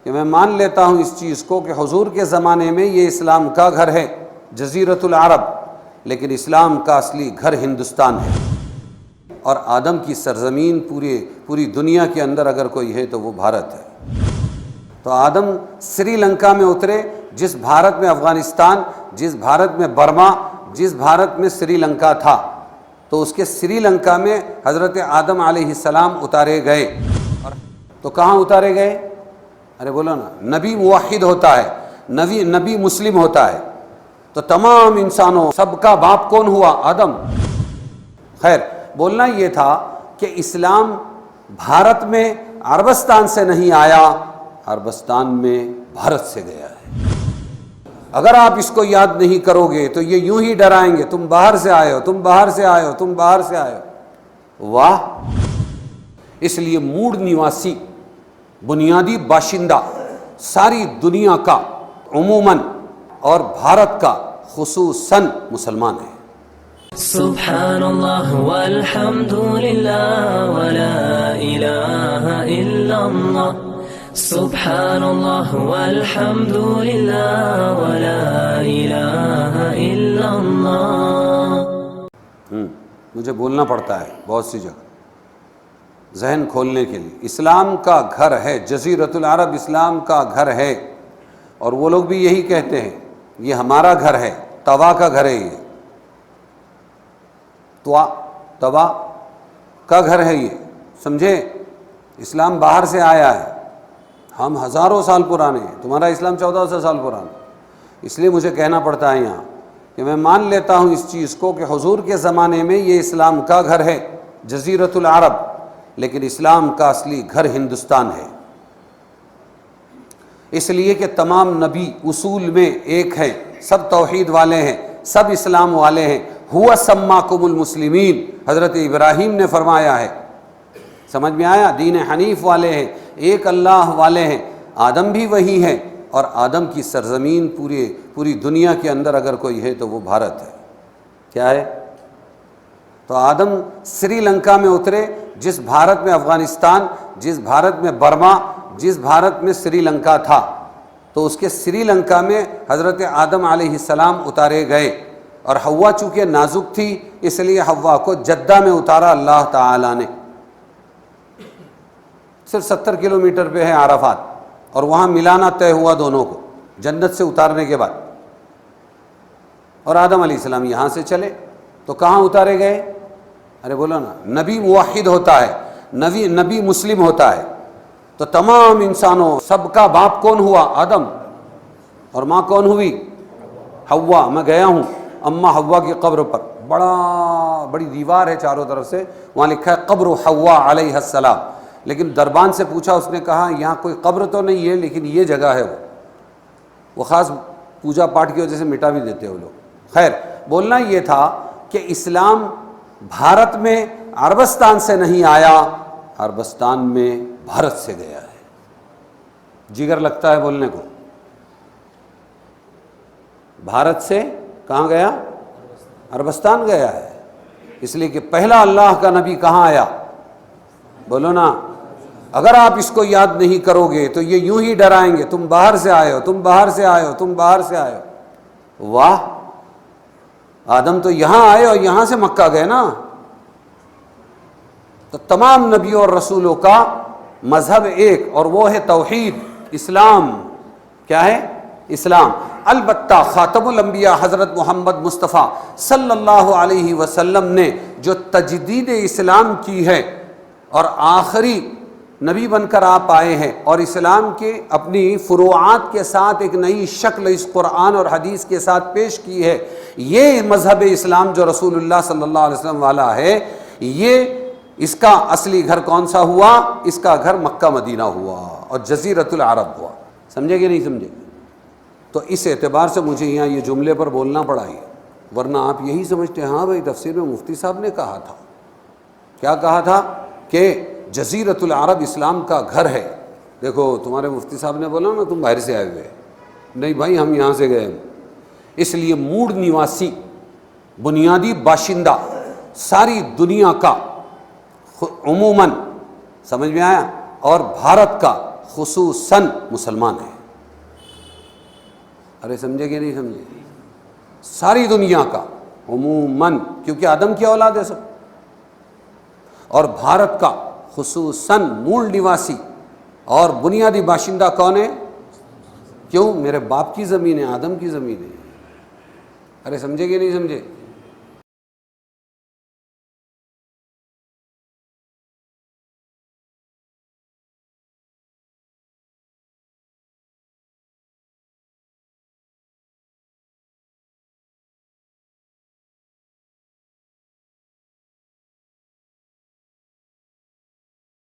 کہ میں مان لیتا ہوں اس چیز کو کہ حضور کے زمانے میں یہ اسلام کا گھر ہے جزیرۃ العرب، لیکن اسلام کا اصلی گھر ہندوستان ہے، اور آدم کی سرزمین پوری دنیا کے اندر اگر کوئی ہے تو وہ بھارت ہے۔ تو آدم سری لنکا میں اترے، جس بھارت میں افغانستان، جس بھارت میں برما، جس بھارت میں سری لنکا تھا، تو اس کے سری لنکا میں حضرت آدم علیہ السلام اتارے گئے۔ تو کہاں اتارے گئے؟ ارے بولو نا، نبی موحد ہوتا ہے، نبی مسلم ہوتا ہے، تو تمام انسانوں سب کا باپ کون ہوا؟ آدم۔ خیر، بولنا یہ تھا کہ اسلام بھارت میں عربستان سے نہیں آیا، عربستان میں بھارت سے گیا ہے۔ اگر آپ اس کو یاد نہیں کرو گے تو یہ یوں ہی ڈرائیں گے، تم باہر سے آئے ہو، تم باہر سے آئے ہو، تم باہر سے آئے ہو۔ واہ! اس لیے موڑ نواسی، بنیادی باشندہ ساری دنیا کا عموماً اور بھارت کا خصوصاً مسلمان ہے۔ سبحان اللہ والحمد للہ ولا الہ الا اللہ، سبحان اللہ والحمد للہ ولا الہ الا اللہ۔ مجھے بولنا پڑتا ہے بہت سی جگہ ذہن کھولنے کے لیے۔ اسلام کا گھر ہے جزیرۃ العرب، اسلام کا گھر ہے، اور وہ لوگ بھی یہی کہتے ہیں یہ ہمارا گھر ہے، توا کا گھر ہے، یہ توا کا گھر ہے، یہ سمجھے؟ اسلام باہر سے آیا ہے، ہم ہزاروں سال پرانے ہیں، تمہارا اسلام 1400 سال پرانا۔ اس لیے مجھے کہنا پڑتا ہے یہاں کہ میں مان لیتا ہوں اس چیز کو کہ حضور کے زمانے میں یہ اسلام کا گھر ہے جزیرۃ العرب، لیکن اسلام کا اصلی گھر ہندوستان ہے، اس لیے کہ تمام نبی اصول میں ایک ہیں، سب توحید والے ہیں، سب اسلام والے ہیں۔ ہوا سماکم المسلمین، حضرت ابراہیم نے فرمایا ہے، سمجھ میں آیا؟ دین حنیف والے ہیں، ایک اللہ والے ہیں۔ آدم بھی وہی ہے، اور آدم کی سرزمین پوری دنیا کے اندر اگر کوئی ہے تو وہ بھارت ہے۔ کیا ہے؟ تو آدم سری لنکا میں اترے، جس بھارت میں افغانستان، جس بھارت میں برما، جس بھارت میں سری لنکا تھا، تو اس کے سری لنکا میں حضرت آدم علیہ السلام اتارے گئے، اور حوا چونکہ نازک تھی اس لیے حوا کو جدہ میں اتارا اللہ تعالیٰ نے۔ صرف 70 کلومیٹر پہ ہے عرفات، اور وہاں ملانا طے ہوا دونوں کو جنت سے اتارنے کے بعد، اور آدم علیہ السلام یہاں سے چلے تو کہاں اتارے گئے؟ ارے بولو نا، نبی موحد ہوتا ہے، نبی مسلم ہوتا ہے، تو تمام انسانوں سب کا باپ کون ہوا؟ آدم، اور ماں کون ہوئی؟ حوا۔ میں گیا ہوں اماں حوا کی قبر پر، بڑی دیوار ہے چاروں طرف سے، وہاں لکھا ہے قبر حوا علیہ السلام، لیکن دربان سے پوچھا، اس نے کہا یہاں کوئی قبر تو نہیں ہے، لیکن یہ جگہ ہے، وہ خاص پوجا پاٹ کی وجہ سے مٹا بھی دیتے ہیں وہ لوگ۔ خیر، بولنا یہ تھا کہ اسلام بھارت میں عربستان سے نہیں آیا، عربستان میں بھارت سے گیا ہے۔ جگر لگتا ہے بولنے کو۔ بھارت سے کہاں گیا؟ عربستان گیا ہے، اس لیے کہ پہلا اللہ کا نبی کہاں آیا؟ بولو نا۔ اگر آپ اس کو یاد نہیں کرو گے تو یہ یوں ہی ڈرائیں گے، تم باہر سے آئے ہو، تم باہر سے آئے ہو، تم باہر سے آئے ہو۔ واہ! آدم تو یہاں آئے اور یہاں سے مکہ گئے نا۔ تو تمام نبیوں اور رسولوں کا مذہب ایک، اور وہ ہے توحید، اسلام۔ کیا ہے؟ اسلام۔ البتہ خاتم الانبیاء حضرت محمد مصطفیٰ صلی اللہ علیہ وسلم نے جو تجدید اسلام کی ہے، اور آخری نبی بن کر آپ آئے ہیں، اور اسلام کے اپنی فروعات کے ساتھ ایک نئی شکل اس قرآن اور حدیث کے ساتھ پیش کی ہے۔ یہ مذہب اسلام جو رسول اللہ صلی اللہ علیہ وسلم والا ہے، یہ اس کا اصلی گھر کون سا ہوا؟ اس کا گھر مکہ مدینہ ہوا اور جزیرۃ العرب ہوا۔ سمجھے کہ نہیں سمجھے؟ تو اس اعتبار سے مجھے یہاں یہ جملے پر بولنا پڑا ہی، ورنہ آپ یہی سمجھتے ہیں ہاں بھائی تفسیر میں مفتی صاحب نے کہا تھا۔ کیا کہا تھا؟ کہ جزیرۃ العرب اسلام کا گھر ہے۔ دیکھو تمہارے مفتی صاحب نے بولا نا تم باہر سے آئے ہوئے، نہیں بھائی ہم یہاں سے گئے۔ اس لیے موڑ نواسی، بنیادی باشندہ ساری دنیا کا عموماً، سمجھ میں آیا، اور بھارت کا خصوصاً مسلمان ہیں. ارے سمجھے کہ نہیں سمجھے؟ ساری دنیا کا عموماً، کیونکہ آدم کی اولاد ہے سب. اور بھارت کا خصوصاً مول نواسی اور بنیادی باشندہ کون ہے؟ کیوں؟ میرے باپ کی زمین ہے، آدم کی زمین ہے. ارے سمجھے کہ نہیں سمجھے؟